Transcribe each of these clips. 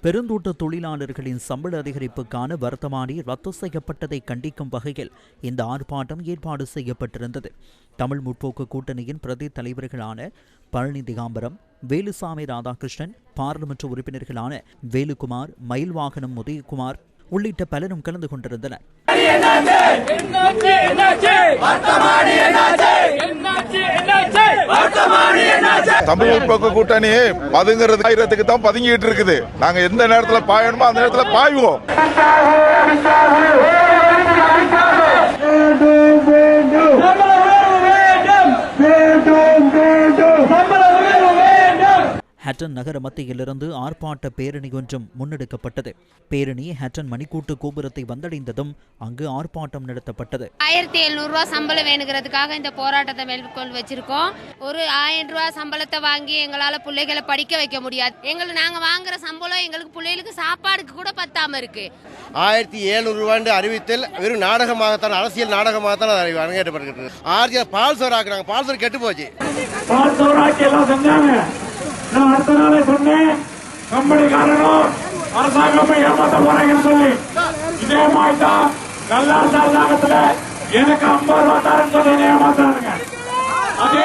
பெருந்தோட்ட தொழிலாளர்களின் சம்பள அதிகரிப்புக்கான வர்த்தமானி ரத்து செய்யப்பட்டதை கண்டிக்கும் வகையில் இந்த ஆர்ப்பாட்டம் ஏற்பாடு செய்யப்பட்டிருந்தது. தமிழ் முற்போக்கு கூட்டணியின் பிரதி தலைவர்களான பழனி திகாம்பரம், வேலுசாமி ராதாகிருஷ்ணன், பாராளுமன்ற உறுப்பினர்களான வேலுகுமார், மயில்வாகனம் உதயகுமார் உள்ளிட்ட பலரும் கலந்து கொண்டிருந்தனர். தமிழ் முற்போக்கு கூட்டணி பதுங்கிறது ஆயிரத்துக்கு தான் பதுங்கிட்டு இருக்குது. நாங்க எந்த நேரத்துல பாயணுமோ அந்த நேரத்துல பாய்வோம். ஹட்டன் நகர மத்தியிலிருந்து ஆர்ப்பாட்ட பேரணி ஒன்றும் முன்னெடுக்கப்பட்டது. பேரணி ஹட்டன் மணிக்கூட்டு கோபுரத்தை வந்தடைந்ததும் அங்கு ஆர்ப்பாட்டம் நடத்தப்பட்டது. 1700 ரூபாய் சம்பளம் வேணுங்கிறதுக்காக இந்த போராட்டத்தை மேற்கொண்டு வச்சிருக்கோம். ஒரு 1000 ரூபாய் சம்பளத்தை வாங்கி எங்களால பிள்ளைகளை படிக்க வைக்க முடியாது. நாங்க வாங்குற சம்பளம் எங்களுக்கு பிள்ளைகளுக்கு சாப்பாடுக்கு கூட பத்தாம இருக்கு. 1700 ரூபாய் அறிவித்தல் வெறும் நாடகமாகத்தான், அரசியல் நாடகமாகத்தான் அரங்கேற்றப்பட்டிருக்கு. ஆர்ஜிஆர் பால் சோறு ஆக்குறாங்க. பால் சோறு கெட்டு போச்சு. நான் அடுத்த நாளே சொன்னேன், கம்பெனிக்காரனும் அரசாங்கமே ஏமாத்த போறீங்கன்னு சொல்லி. இதே மாதிரிதான் கல்லார் அரசாங்கத்துல எனக்கு 50 ரூபாய் தரேன்னு சொல்லி ஏமாத்தானுங்க. அதே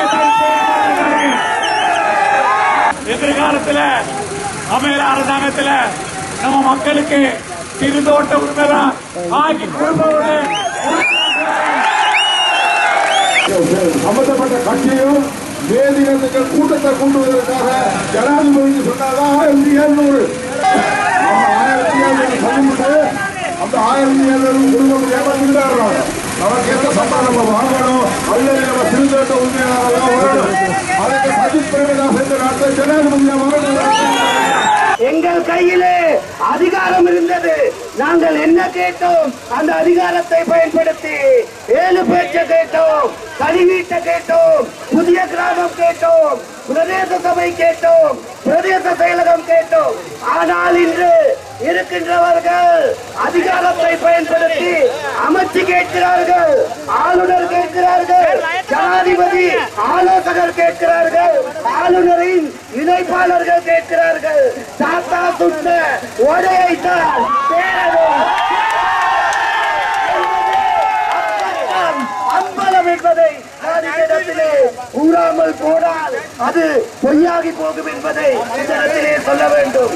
எதிர்காலத்துல அமைய அரசாங்கத்துல நம்ம மக்களுக்கு திருதோட்ட உரிமைதான் ஆக்கி கொடுப்பது சம்பந்தப்பட்ட கட்சியும் வேதிகள் கூட்டத்தை கூட்டுவதற்காக ஜனாதிபதி சொன்னாதான் 1700 சொல்லிவிட்டு அந்த 1700 குடும்பம் ஏமாந்துட்டாங்க. நமக்கு எந்த சம்பளம் நம்ம வாங்கணும் அல்லது நம்ம சிறுதோட்ட உரிமையாளர்களாக வரணும். அதற்கு சஜித் பிரேமதாஸ் என்ற நாட்டை ஜனாதிபதியாக வரணும். எங்கள் கையிலே அதிகாரம் இருந்தது. நாங்கள் என்ன கேட்டோம்? அந்த அதிகாரத்தை பயன்படுத்தி 7 பேச்சை கேட்டோம், கழிவீட்டை கேட்டோம், புதிய கிராமம் கேட்டோம், பிரதேச சபை கேட்டோம், பிரதேச செயலகம் கேட்டோம். ஆனால் இன்று இருக்கின்றவர்கள் அதிகாரத்தை பயன்படுத்தி அமைச்சு கேட்கிறார்கள், ஆளுநர் கேட்கிறார்கள், ஜனாதிபதி ஆலோசகர் கேட்கிறார்கள், ஆளுநரின் இணைப்பாளர்கள் கேட்கிறார்கள். தாத்தா சுட்ட ஒடையைத்தான் அம்பலம் என்பதை இடத்திலே கூறாமல் போனால் அது பொய்யாகி போகும் என்பதை இந்த இடத்திலே சொல்ல வேண்டும்.